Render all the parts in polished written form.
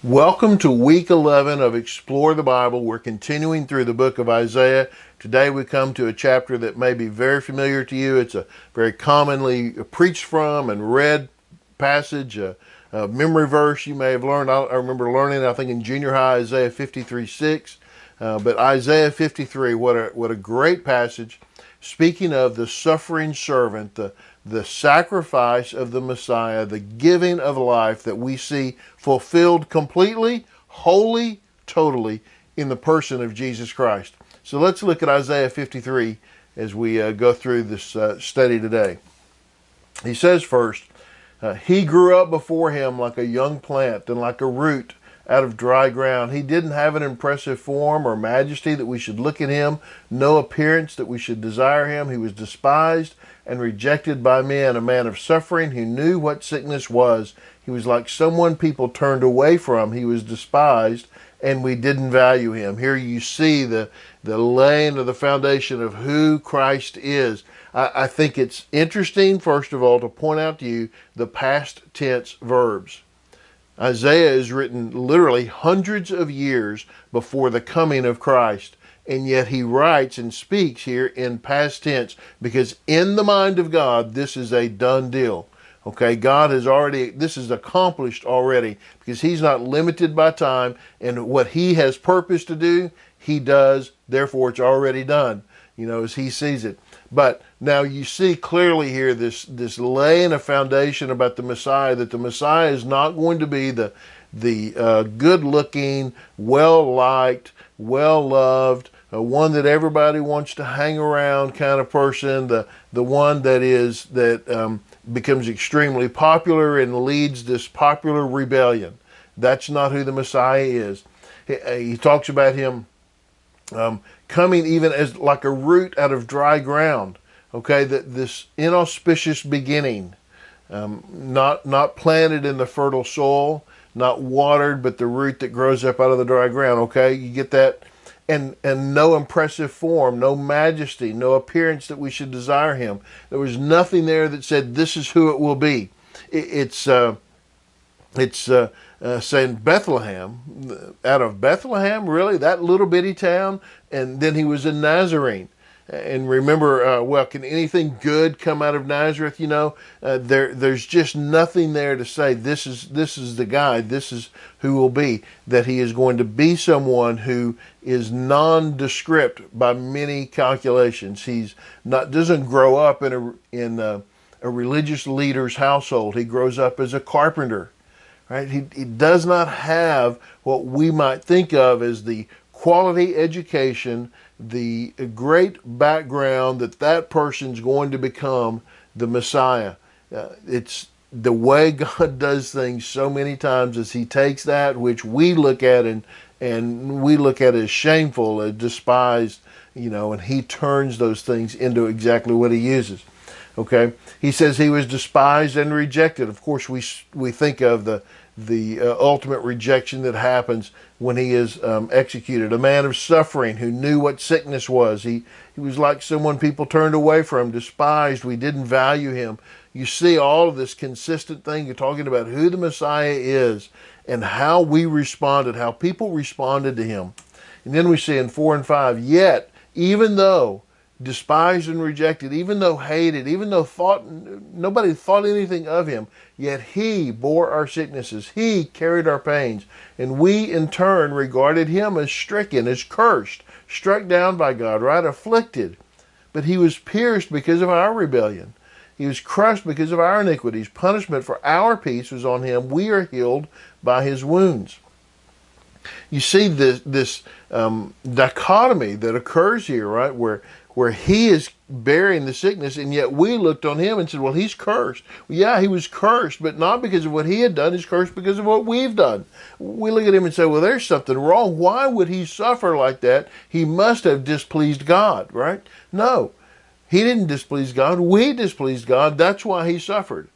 Welcome to week 11 of Explore the Bible. We're continuing through the book of Isaiah. Today we come to a chapter that may be very familiar to you. It's a very commonly preached from and read passage, a memory verse you may have learned. I remember learning, I think in junior high, Isaiah 53:6. But Isaiah 53, what a great passage. Speaking of the suffering servant, the sacrifice of the Messiah, the giving of life that we see fulfilled completely, wholly, totally in the person of Jesus Christ. So let's look at Isaiah 53 as we go through this study today. He says first, he grew up before him like a young plant and like a root out of dry ground. He didn't have an impressive form or majesty that we should look at him, no appearance that we should desire him. He was despised and rejected by men, a man of suffering who knew what sickness was. He was like someone people turned away from. He was despised and we didn't value him. Here you see the laying of the foundation of who Christ is. I think it's interesting, first of all, to point out to you the past tense verbs. Isaiah is written literally hundreds of years before the coming of Christ, and yet he writes and speaks here in past tense because in the mind of God, this is a done deal. Okay, God has already, this is accomplished already because he's not limited by time, and what he has purposed to do, he does, therefore it's already done, as he sees it. But now you see clearly here this laying a foundation about the Messiah, that the Messiah is not going to be the good-looking, well-liked, well-loved, one that everybody wants to hang around kind of person, the one that becomes extremely popular and leads this popular rebellion. That's not who the Messiah is. He talks about him coming even as like a root out of dry ground. Okay, this inauspicious beginning, not planted in the fertile soil, not watered, but the root that grows up out of the dry ground. Okay, you get that? And no impressive form, no majesty, no appearance that we should desire him. There was nothing there that said this is who it will be. It's saying Bethlehem, out of Bethlehem, really, that little bitty town, and then he was a Nazarene. And remember, can anything good come out of Nazareth? There's just nothing there to say this is the guy, this is who will be. That he is going to be someone who is nondescript by many calculations. He's doesn't grow up in a religious leader's household. He grows up as a carpenter. Right? He does not have what we might think of as the quality education, the great background that person's going to become the Messiah. It's the way God does things so many times is he takes that which we look at and we look at as shameful, as despised, and he turns those things into exactly what he uses. Okay, he says he was despised and rejected. Of course, we think of the ultimate rejection that happens when he is executed. A man of suffering who knew what sickness was. He was like someone people turned away from, despised. We didn't value him. You see all of this consistent thing. You're talking about who the Messiah is and how we responded, how people responded to him. And then we see in 4 and 5, yet, even though despised and rejected, even though hated, even though nobody thought anything of him, yet he bore our sicknesses, he carried our pains, and we in turn regarded him as stricken, as cursed, struck down by God, right, afflicted. But he was pierced because of our rebellion. He was crushed because of our iniquities. Punishment for our peace was on him. We are healed by his wounds. You see this dichotomy that occurs here, right, where he is bearing the sickness, and yet we looked on him and said, well, he's cursed. Well, yeah, he was cursed, but not because of what he had done. He's cursed because of what we've done. We look at him and say, well, there's something wrong. Why would he suffer like that? He must have displeased God, right? No, he didn't displease God. We displeased God. That's why he suffered.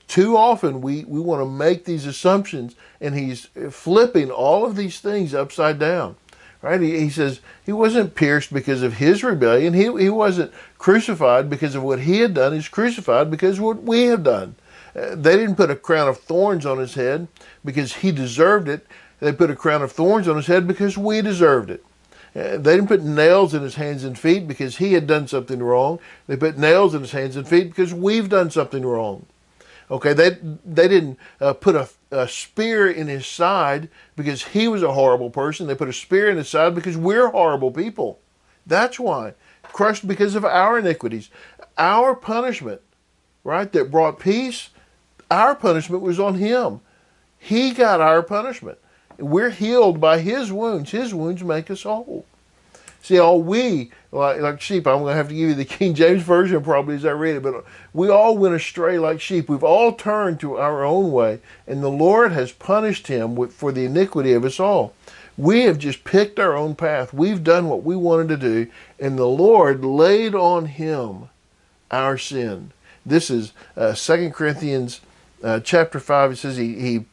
Too often we want to make these assumptions, and he's flipping all of these things upside down. Right? He says he wasn't pierced because of his rebellion. He wasn't crucified because of what he had done. He's crucified because of what we have done. They didn't put a crown of thorns on his head because he deserved it. They put a crown of thorns on his head because we deserved it. They didn't put nails in his hands and feet because he had done something wrong. They put nails in his hands and feet because we've done something wrong. Okay, they didn't put a spear in his side because he was a horrible person. They put a spear in his side because we're horrible people. That's why. Crushed because of our iniquities. Our punishment, right, that brought peace, our punishment was on him. He got our punishment. We're healed by his wounds. His wounds make us whole. See, all we, like sheep, I'm going to have to give you the King James Version probably as I read it, but we all went astray like sheep. We've all turned to our own way, and the Lord has punished him for the iniquity of us all. We have just picked our own path. We've done what we wanted to do, and the Lord laid on him our sin. This is 2 Corinthians chapter 5. It says he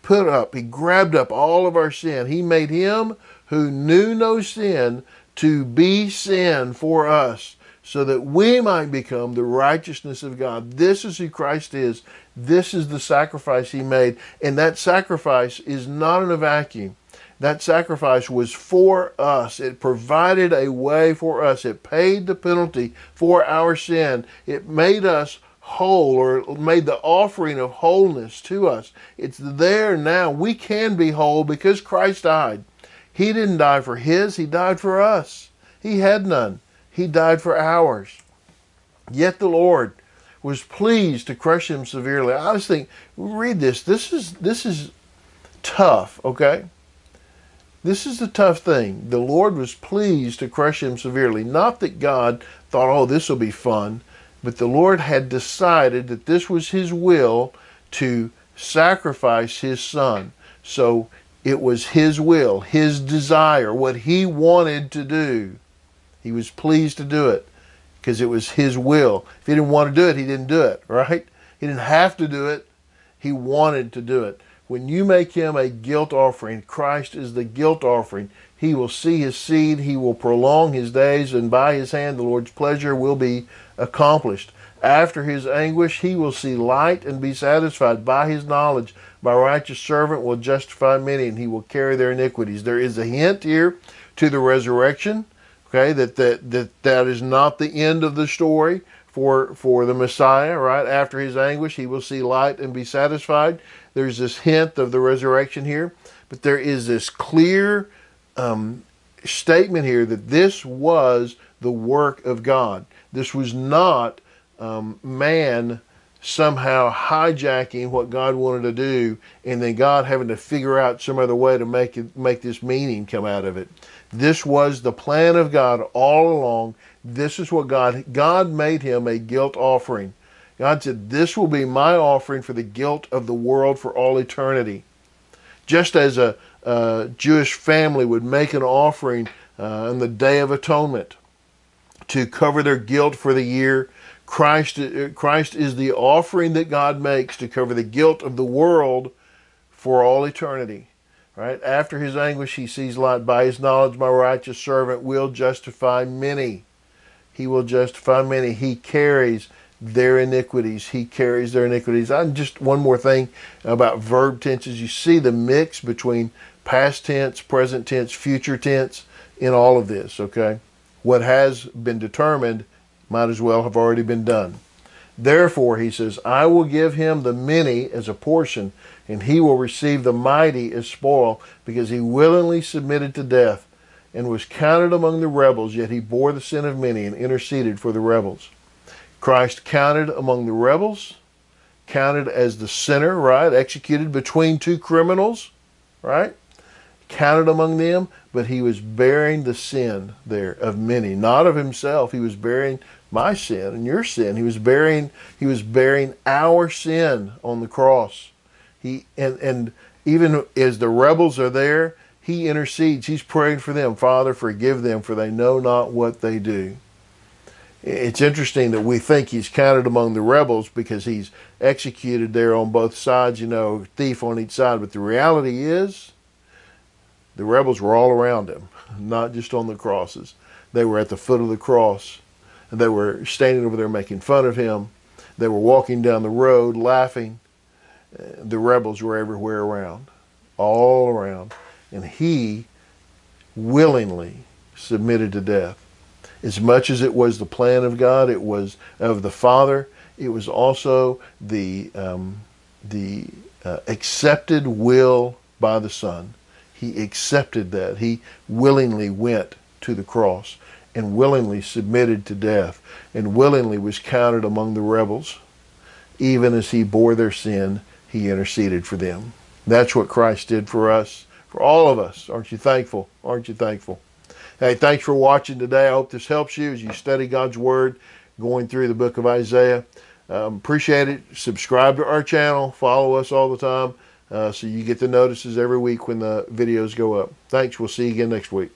grabbed up all of our sin. He made him who knew no sin to be sin for us, so that we might become the righteousness of God. This is who Christ is. This is the sacrifice he made. And that sacrifice is not in a vacuum. That sacrifice was for us. It provided a way for us. It paid the penalty for our sin. It made us whole, or made the offering of wholeness to us. It's there now. We can be whole because Christ died. He didn't die for his, he died for us. He had none. He died for ours. Yet the Lord was pleased to crush him severely. I was thinking, read this. This is tough, okay? This is a tough thing. The Lord was pleased to crush him severely. Not that God thought, oh, this will be fun. But the Lord had decided that this was his will to sacrifice his son. So it was his will, his desire, what he wanted to do. He was pleased to do it because it was his will. If he didn't want to do it, he didn't do it, right? He didn't have to do it. He wanted to do it. When you make him a guilt offering, Christ is the guilt offering. He will see his seed. He will prolong his days, and by his hand the Lord's pleasure will be accomplished. After his anguish, he will see light and be satisfied. By his knowledge, my righteous servant will justify many, and he will carry their iniquities. There is a hint here to the resurrection, okay, that is not the end of the story for the Messiah, right? After his anguish, he will see light and be satisfied. There's this hint of the resurrection here, but there is this clear statement here that this was the work of God. This was not man somehow hijacking what God wanted to do, and then God having to figure out some other way to make this meaning come out of it. This was the plan of God all along. This is what God made him a guilt offering. God said, this will be my offering for the guilt of the world for all eternity. Just as a Jewish family would make an offering on the Day of Atonement to cover their guilt for the year, Christ is the offering that God makes to cover the guilt of the world for all eternity. Right? After his anguish, he sees light. By his knowledge, my righteous servant will justify many. He will justify many. He carries their iniquities. He carries their iniquities. Just one more thing about verb tenses. You see the mix between past tense, present tense, future tense in all of this, okay? What has been determined might as well have already been done. Therefore, he says, I will give him the many as a portion, and he will receive the mighty as spoil, because he willingly submitted to death and was counted among the rebels, yet he bore the sin of many and interceded for the rebels. Christ counted among the rebels, counted as the sinner, right? Executed between two criminals, right? Counted among them, but he was bearing the sin there of many, not of himself. He was bearing my sin and your sin. He was bearing our sin on the cross. And even as the rebels are there, he intercedes. He's praying for them. Father, forgive them, for they know not what they do. It's interesting that we think he's counted among the rebels because he's executed there on both sides, thief on each side. But the reality is, the rebels were all around him, not just on the crosses. They were at the foot of the cross. And they were standing over there making fun of him. They were walking down the road laughing. The rebels were everywhere around, all around. And he willingly submitted to death. As much as it was the plan of God, it was of the Father, it was also the accepted will by the Son. He accepted that. He willingly went to the cross and willingly submitted to death and willingly was counted among the rebels. Even as he bore their sin, he interceded for them. That's what Christ did for us, for all of us. Aren't you thankful? Aren't you thankful? Hey, thanks for watching today. I hope this helps you as you study God's Word, going through the book of Isaiah. Appreciate it. Subscribe to our channel. Follow us all the time so you get the notices every week when the videos go up. Thanks. We'll see you again next week.